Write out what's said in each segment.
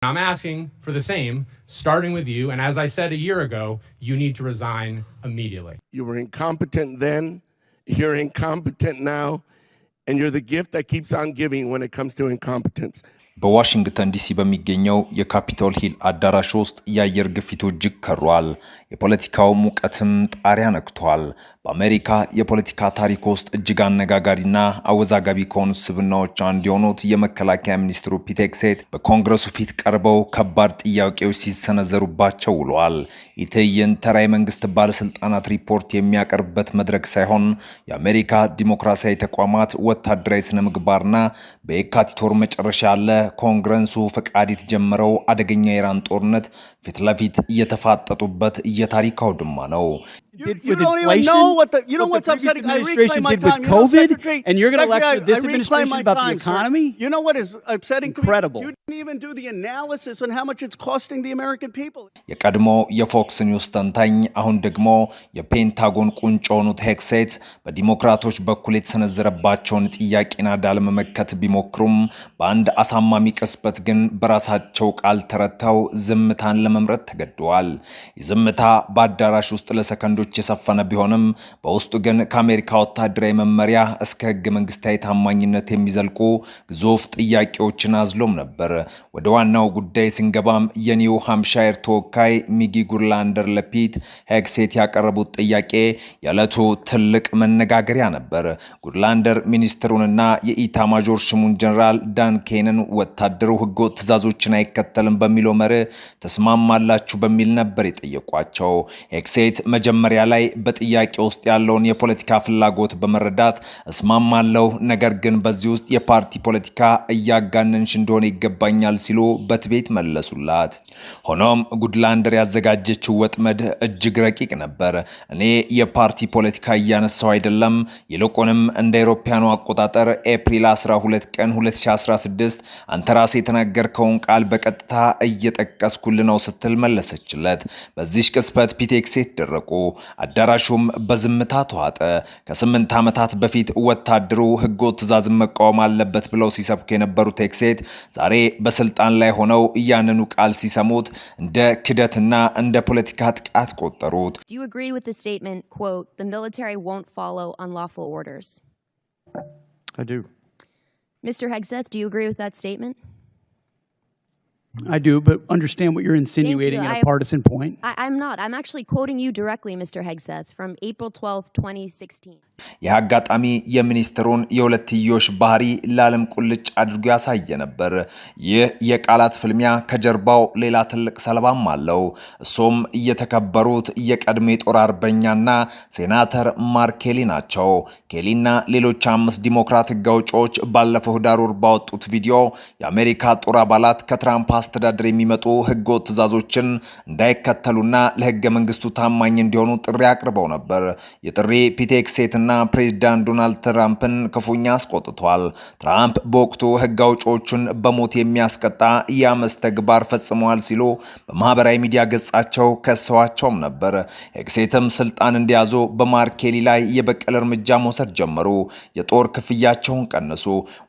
I'm asking for the same, starting with you. And as I said a year ago, you need to resign immediately. You were incompetent then, you're incompetent now, and you're the gift that keeps on giving when it comes to incompetence. በዋሽንግተን ዲሲ በሚገኘው የካፒቶል ሂል አዳራሽ ውስጥ የአየር ግፊቱ እጅግ ከሯል። የፖለቲካው ሙቀትም ጣሪያ ነክቷል። በአሜሪካ የፖለቲካ ታሪክ ውስጥ እጅግ አነጋጋሪና አወዛጋቢ ከሆኑ ስብናዎች አንዱ የሆኑት የመከላከያ ሚኒስትሩ ፒት ሄግሴት በኮንግረሱ ፊት ቀርበው ከባድ ጥያቄዎች ሲሰነዘሩባቸው ውለዋል። ይህ ትዕይንት ተራ የመንግስት ባለስልጣናት ሪፖርት የሚያቀርብበት መድረክ ሳይሆን የአሜሪካ ዲሞክራሲያዊ ተቋማት ወታደራዊ ስነ ምግባርና በየካቲት ወር መጨረሻ ያለ ኮንግረሱ ፈቃድ የተጀመረው አደገኛ የኢራን ጦርነት ፊት ለፊት እየተፋጠጡበት የታሪክ አውድማ ነው። You don't even know what what's upsetting. I reclaim my time. COVID, and you're going to lecture this administration about the economy? You know what is upsetting? Incredible. You didn't even do the analysis on how much it's costing the American people. የቀድሞ የፎክስ ኒውስ ተንታኝ አሁን ደግሞ የፔንታጎን ቁንጮ የሆኑት ሄግሴት በዲሞክራቶች በኩል የተሰነዘረባቸውን ጥያቄና ዳለመመከት ቢሞክሩም በአንድ አሳማሚ ቅስበት ግን በራሳቸው ቃል ተረተው ዝምታን ለመምረጥ ተገደዋል። ዝምታ በአዳራሽ ውስጥ ለሰከንዶች የሰፈነ ቢሆንም በውስጡ ግን ከአሜሪካ ወታደራዊ መመሪያ እስከ ህገ መንግስታዊ ታማኝነት የሚዘልቁ ግዙፍ ጥያቄዎችን አዝሎም ነበር። ወደ ዋናው ጉዳይ ስንገባም የኒው ሃምፕሻየር ተወካይ ሚጊ ጉርላንደር ለፒት ሄግሴት ያቀረቡት ጥያቄ የዕለቱ ትልቅ መነጋገሪያ ነበር። ጉርላንደር ሚኒስትሩንና የኢታማዦር ሹሙን ጀነራል ዳን ኬንን ወታደሩ ህገወጥ ትዕዛዞችን አይከተልም በሚለው መርህ ተስማማላችሁ በሚል ነበር የጠየቋቸው። ሄግሴት መጀመሪያ ላይ በጥያቄ ውስጥ ያለውን የፖለቲካ ፍላጎት በመረዳት እስማማለሁ፣ ነገር ግን በዚህ ውስጥ የፓርቲ ፖለቲካ እያጋነንሽ እንደሆነ ይገባኛል ሲሉ በትቤት መለሱላት። ሆኖም ጉድላንደር ያዘጋጀችው ወጥመድ እጅግ ረቂቅ ነበር። እኔ የፓርቲ ፖለቲካ እያነሳው አይደለም፣ ይልቁንም እንደ አውሮፓውያኑ አቆጣጠር ኤፕሪል 12 ቀን 2016 አንተ ራስህ የተናገርከውን ቃል በቀጥታ እየጠቀስኩል ነው ስትል መለሰችለት። በዚህ ቅጽበት ፒት ሄግሴት ደረቁ። አዳራሹም በዝምታ ተዋጠ። ከ8 ዓመታት በፊት ወታደሩ ህገወጥ ትዕዛዝን መቃወም አለበት ብለው ሲሰብኩ የነበሩት ሄግሴት ዛሬ በስልጣን ላይ ሆነው ያንኑ ቃል ሲሰሙት እንደ ክደትና እንደ ፖለቲካ ጥቃት ቆጠሩት። Do you agree with the statement, quote, the military won't follow unlawful orders? I do. Mr. Hegseth, do you agree with that statement? I do, but understand what you're insinuating at a partisan point. I'm not. I'm actually quoting you directly, Mr. Hegseth, from April 12th, 2016. የአጋጣሚ የሚኒስትሩን የሁለትዮሽ ባህሪ ለዓለም ቁልጭ አድርጎ ያሳየ ነበር። ይህ የቃላት ፍልሚያ ከጀርባው ሌላ ትልቅ ሰለባም አለው። እሱም እየተከበሩት የቀድሞ የጦር አርበኛና ሴናተር ማርክ ኬሊ ናቸው። ኬሊና ሌሎች 5 ዲሞክራት ህግ አውጪዎች ባለፈው ህዳር ወር ባወጡት ቪዲዮ የአሜሪካ ጦር አባላት ከትራምፕ አስተዳደር የሚመጡ ህገወጥ ትዕዛዞችን እንዳይከተሉና ለህገ መንግስቱ ታማኝ እንዲሆኑ ጥሪ አቅርበው ነበር። የጥሪ ፒት ሄግሴትና ፕሬዝዳንት ዶናልድ ትራምፕን ክፉኛ አስቆጥቷል። ትራምፕ በወቅቱ ህግ አውጪዎቹን በሞት የሚያስቀጣ የአመፅ ተግባር ፈጽመዋል ሲሉ በማህበራዊ ሚዲያ ገጻቸው ከሰዋቸውም ነበር። ሄግሴትም ስልጣን እንዲያዙ በማርክ ኬሊ ላይ የበቀል እርምጃ መውሰድ ጀመሩ። የጦር ክፍያቸውን ቀነሱ፣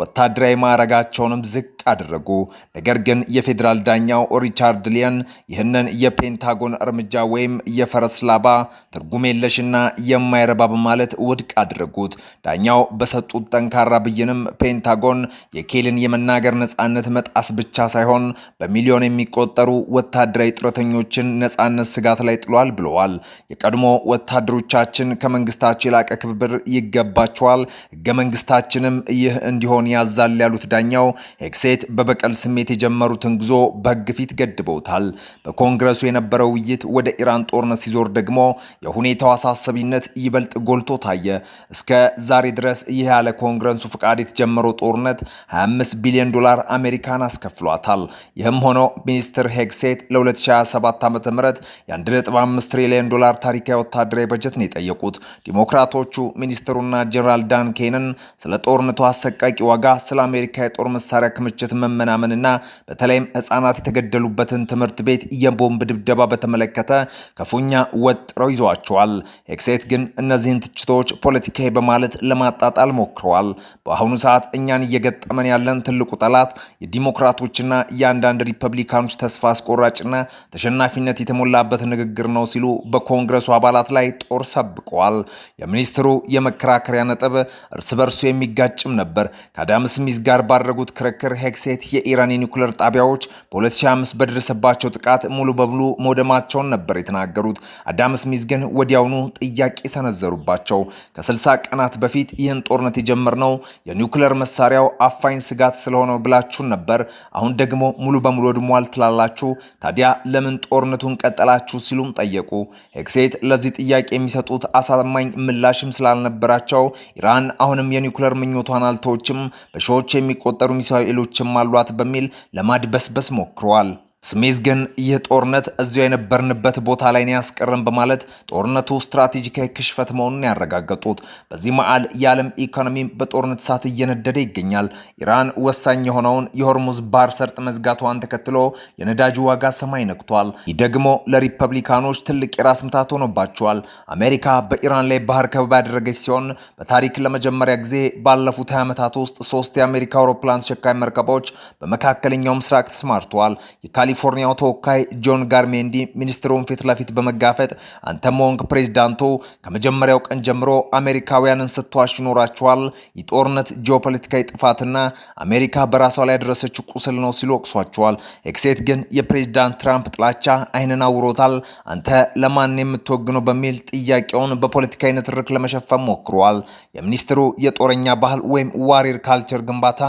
ወታደራዊ ማዕረጋቸውንም ዝቅ አደረጉ። ነገር ግን የፌዴራል ዳኛው ሪቻርድ ሊየን ይህንን የፔንታጎን እርምጃ ወይም የፈረስ ላባ ትርጉም የለሽና የማይረባ በማለት ውድቅ አደረጉት። ዳኛው በሰጡት ጠንካራ ብይንም ፔንታጎን የኬልን የመናገር ነጻነት መጣስ ብቻ ሳይሆን በሚሊዮን የሚቆጠሩ ወታደራዊ ጡረተኞችን ነጻነት ስጋት ላይ ጥሏል ብለዋል። የቀድሞ ወታደሮቻችን ከመንግስታቸው የላቀ ክብር ይገባቸዋል፣ ህገ መንግስታችንም ይህ እንዲሆን ያዛል ያሉት ዳኛው ሄግሴት በበቀል ስሜት የጀመሩትን ጉዞ በህግ ፊት ገድበውታል። በኮንግረሱ የነበረው ውይይት ወደ ኢራን ጦርነት ሲዞር ደግሞ የሁኔታው አሳሳቢነት ይበልጥ ጎልቶ ታየ። እስከ ዛሬ ድረስ ይህ ያለ ኮንግረሱ ፍቃድ የተጀመረው ጦርነት 25 ቢሊዮን ዶላር አሜሪካን አስከፍሏታል። ይህም ሆኖ ሚኒስትር ሄግሴት ለ2027 ዓ.ም የ1.5 ትሪሊዮን ዶላር ታሪካዊ ወታደራዊ በጀት ነው የጠየቁት። ዲሞክራቶቹ ሚኒስትሩና ጀነራል ዳን ኬንን ስለ ጦርነቱ አሰቃቂ ዋጋ፣ ስለ አሜሪካ የጦር መሳሪያ ክምችት መመናመንና በተለይም ህፃናት የተገደሉበትን ትምህርት ቤት የቦምብ ድብደባ በተመለከተ ክፉኛ ወጥረው ይዟቸዋል። ሄግሴት ግን እነዚህን ትችቶች ፖለቲካዊ በማለት ለማጣጣል ሞክረዋል። በአሁኑ ሰዓት እኛን እየገጠመን ያለን ትልቁ ጠላት የዲሞክራቶችና የአንዳንድ ሪፐብሊካኖች ተስፋ አስቆራጭና ተሸናፊነት የተሞላበት ንግግር ነው ሲሉ በኮንግረሱ አባላት ላይ ጦር ሰብቀዋል። የሚኒስትሩ የመከራከሪያ ነጥብ እርስ በርሱ የሚጋጭም ነበር። ከአዳም ስሚዝ ጋር ባደረጉት ክርክር ሄግሴት የኢራን የኒውክሌር ጣቢያዎች በ2005 በደረሰባቸው ጥቃት ሙሉ በሙሉ መውደማቸውን ነበር የተናገሩት። አዳም ስሚዝ ግን ወዲያውኑ ጥያቄ ሰነዘሩባቸው። ከ60 ቀናት በፊት ይህን ጦርነት የጀመርነው የኒውክሌር መሳሪያው አፋኝ ስጋት ስለሆነው ብላችሁን ነበር። አሁን ደግሞ ሙሉ በሙሉ ወድሟል ትላላችሁ። ታዲያ ለምን ጦርነቱን ቀጠላችሁ ሲሉም ጠየቁ። ሄግሴት ለዚህ ጥያቄ የሚሰጡት አሳማኝ ምላሽም ስላልነበራቸው ኢራን አሁንም የኒውክሌር ምኞቷን አልተወችም፣ በሺዎች የሚቆጠሩ ሚሳኤሎችም አሏት በሚል ለማድበስበስ ሞክረዋል። ስሚዝ ግን ይህ ጦርነት እዚያው የነበርንበት ቦታ ላይ ነው ያስቀረን በማለት ጦርነቱ ስትራቴጂካዊ ክሽፈት መሆኑን ያረጋገጡት። በዚህ መዓል የዓለም ኢኮኖሚ በጦርነት እሳት እየነደደ ይገኛል። ኢራን ወሳኝ የሆነውን የሆርሙዝ ባህር ሰርጥ መዝጋቷን ተከትሎ የነዳጁ ዋጋ ሰማይ ነክቷል። ይህ ደግሞ ለሪፐብሊካኖች ትልቅ የራስ ምታት ሆኖባቸዋል። አሜሪካ በኢራን ላይ ባህር ከበባ ያደረገች ሲሆን በታሪክ ለመጀመሪያ ጊዜ ባለፉት 20 ዓመታት ውስጥ 3 የአሜሪካ አውሮፕላን ተሸካሚ መርከቦች በመካከለኛው ምስራቅ ተሰማርተዋል። ካሊፎርኒያው ተወካይ ጆን ጋርሜንዲ ሚኒስትሩን ፊት ለፊት በመጋፈጥ አንተም ሆንክ ፕሬዝዳንቱ ከመጀመሪያው ቀን ጀምሮ አሜሪካውያንን ስትዋሹ ኖራችኋል። የጦርነት ጂኦፖለቲካዊ ጥፋትና አሜሪካ በራሷ ላይ ያደረሰችው ቁስል ነው ሲሉ ወቅሷቸዋል። ሄግሴት ግን የፕሬዝዳንት ትራምፕ ጥላቻ አይንን አውሮታል፣ አንተ ለማን የምትወግነው በሚል ጥያቄውን በፖለቲካዊ ንትርክ ለመሸፈን ሞክረዋል። የሚኒስትሩ የጦረኛ ባህል ወይም ዋሪር ካልቸር ግንባታ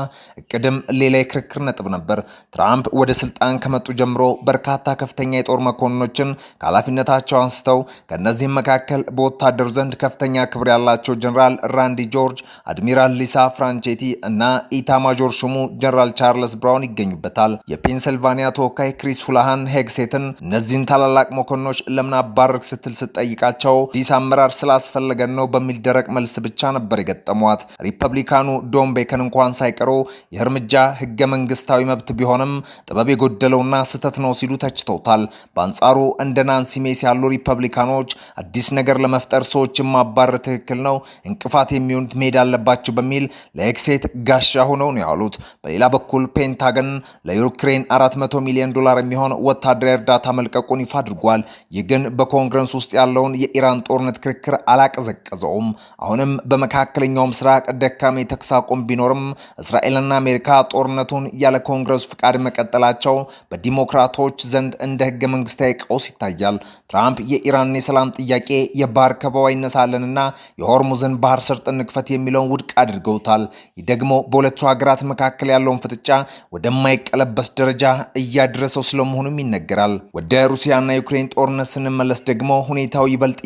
እቅድም ሌላ የክርክር ነጥብ ነበር። ትራምፕ ወደ ስልጣን ከመጡ ጀምሮ በርካታ ከፍተኛ የጦር መኮንኖችን ከኃላፊነታቸው አንስተው ከነዚህም መካከል በወታደሩ ዘንድ ከፍተኛ ክብር ያላቸው ጀነራል ራንዲ ጆርጅ፣ አድሚራል ሊሳ ፍራንቼቲ እና ኢታማጆር ሹሙ ጀነራል ቻርልስ ብራውን ይገኙበታል። የፔንሲልቫኒያ ተወካይ ክሪስ ሁላሃን ሄግሴትን እነዚህን ታላላቅ መኮንኖች ለምን አባረርክ ስትል ስትጠይቃቸው አዲስ አመራር ስላስፈለገን ነው በሚል ደረቅ መልስ ብቻ ነበር የገጠሟት። ሪፐብሊካኑ ዶን ቤከን እንኳን ሳይቀሩ ይህ እርምጃ ህገ መንግስታዊ መብት ቢሆንም ጥበብ የጎደለውና ስህተት ነው ሲሉ ተችተውታል። በአንጻሩ እንደ ናንሲ ሜስ ያሉ ሪፐብሊካኖች አዲስ ነገር ለመፍጠር ሰዎችን ማባረር ትክክል ነው፣ እንቅፋት የሚሆኑት መሄድ አለባቸው በሚል ለሄግሴት ጋሻ ሆነው ነው ያሉት። በሌላ በኩል ፔንታገን ለዩክሬን $400 ሚሊዮን የሚሆን ወታደራዊ እርዳታ መልቀቁን ይፋ አድርጓል። ይህ ግን በኮንግረስ ውስጥ ያለውን የኢራን ጦርነት ክርክር አላቀዘቀዘውም። አሁንም በመካከለኛው ምስራቅ ደካማ የተኩስ አቁም ቢኖርም እስራኤልና አሜሪካ ጦርነቱን ያለ ኮንግረሱ ፍቃድ መቀጠላቸው በዲሞክራቶች ዘንድ እንደ ህገ መንግስታዊ ቀውስ ይታያል። ትራምፕ የኢራንን የሰላም ጥያቄ የባህር ከበባ ይነሳለንና የሆርሙዝን ባህር ሰርጥ እንክፈት የሚለውን ውድቅ አድርገውታል። ይህ ደግሞ በሁለቱ ሀገራት መካከል ያለውን ፍጥጫ ወደማይቀለበስ ደረጃ እያደረሰው ስለመሆኑም ይነገራል። ወደ ሩሲያና ዩክሬን ጦርነት ስንመለስ ደግሞ ሁኔታው ይበልጥ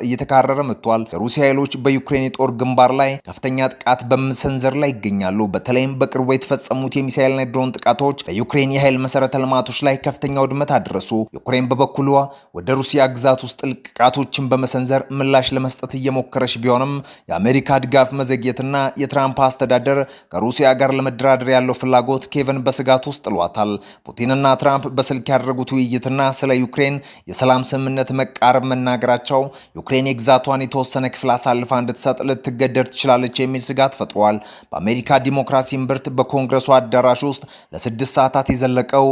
እየተካረረ መጥቷል። የሩሲያ ኃይሎች በዩክሬን የጦር ግንባር ላይ ከፍተኛ ጥቃት በመሰንዘር ላይ ይገኛሉ። በተለይም በቅርቡ የተፈጸሙት የሚሳኤልና ድሮን ጥቃቶች በዩክሬን የኃይል መሰረተ ልማቶች ላይ ከፍተኛ ውድመት አደረሱ። ዩክሬን በበኩሏ ወደ ሩሲያ ግዛት ውስጥ ጥቃቶችን በመሰንዘር ምላሽ ለመስጠት እየሞከረች ቢሆንም የአሜሪካ ድጋፍ መዘግየትና የትራምፕ አስተዳደር ከሩሲያ ጋር ለመደራደር ያለው ፍላጎት ኬቭን በስጋት ውስጥ ጥሏታል። ፑቲንና ትራምፕ በስልክ ያደረጉት ውይይትና ስለ ዩክሬን የሰላም ስምምነት መቃረብ መናገራቸው ዩክሬን የግዛቷን የተወሰነ ክፍል አሳልፋ እንድትሰጥ ልትገደድ ትችላለች የሚል ስጋት ፈጥሯል። በአሜሪካ ዲሞክራሲ እምብርት በኮንግረሱ አዳራሽ ውስጥ ለ6 ሰዓታት የዘለቀው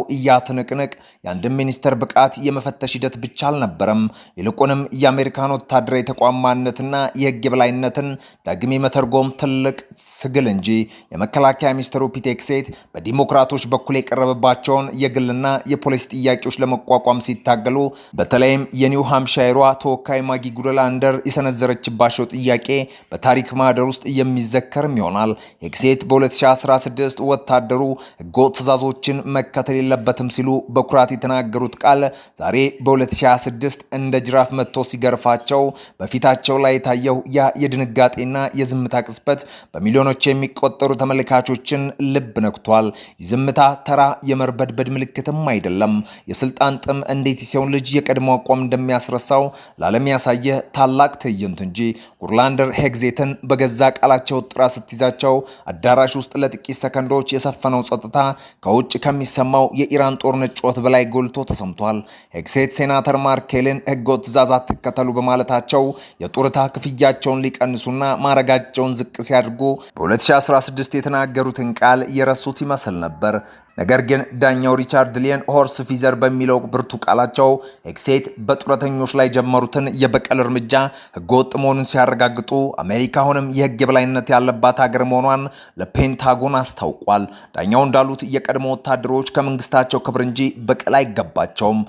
ትንቅንቅ የአንድን ሚኒስተር ብቃት የመፈተሽ ሂደት ብቻ አልነበረም። ይልቁንም የአሜሪካን ወታደራዊ ተቋም ማንነትና የህግ የበላይነትን ዳግም መተርጎም ትልቅ ስግል እንጂ። የመከላከያ ሚኒስትሩ ፒት ሄግሴት በዲሞክራቶች በኩል የቀረበባቸውን የግልና የፖሊሲ ጥያቄዎች ለመቋቋም ሲታገሉ፣ በተለይም የኒው ሃምፕሻየሯ ተወካይ ማጊ ጉደላንደር የሰነዘረችባቸው ጥያቄ በታሪክ ማህደር ውስጥ የሚዘከርም ይሆናል። ሄግሴት በ2016 ወታደሩ ህገወጥ ትዕዛዞችን መከተል የለበትም ሲሉ በኩራት የተናገሩት ቃል ዛሬ በ2026 እንደ ጅራፍ መጥቶ ሲገርፋቸው በፊታቸው ላይ የታየው ያ የድንጋጤና የዝምታ ቅጽበት በሚሊዮኖች የሚቆጠሩ ተመልካቾችን ልብ ነክቷል። ዝምታ ተራ የመርበድበድ ምልክትም አይደለም። የስልጣን ጥም እንዴት የሰውን ልጅ የቀድሞ አቋም እንደሚያስረሳው ለዓለም ያሳየ ታላቅ ትዕይንት እንጂ። ጉርላንደር ሄግሴትን በገዛ ቃላቸው ጥራ ስትይዛቸው አዳራሽ ውስጥ ለጥቂት ሰከንዶች የሰፈነው ጸጥታ ከውጭ ከሚሰማው ኢራን ጦርነት ጩኸት በላይ ጎልቶ ተሰምቷል። ሄግሴት ሴናተር ማርኬልን ህገወጥ ትዕዛዛት ተከተሉ በማለታቸው የጡረታ ክፍያቸውን ሊቀንሱና ማረጋቸውን ዝቅ ሲያድርጉ በ2016 የተናገሩትን ቃል የረሱት ይመስል ነበር። ነገር ግን ዳኛው ሪቻርድ ሊየን ሆርስ ፊዘር በሚለው ብርቱ ቃላቸው ሄግሴት በጡረተኞች ላይ ጀመሩትን የበቀል እርምጃ ህገወጥ መሆኑን ሲያረጋግጡ አሜሪካ አሁንም የህግ የበላይነት ያለባት ሀገር መሆኗን ለፔንታጎን አስታውቋል። ዳኛው እንዳሉት የቀድሞ ወታደሮች ከመንግስታቸው ክብር እንጂ በቀል አይገባቸውም።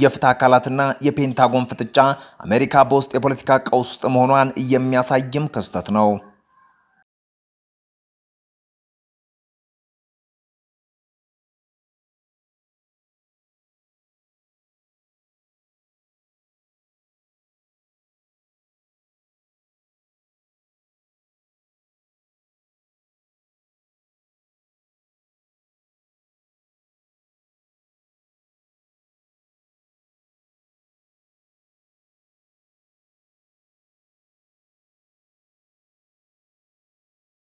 የፍትህ አካላትና የፔንታጎን ፍጥጫ አሜሪካ በውስጥ የፖለቲካ ቀውስ ውስጥ መሆኗን የሚያሳይም ክስተት ነው።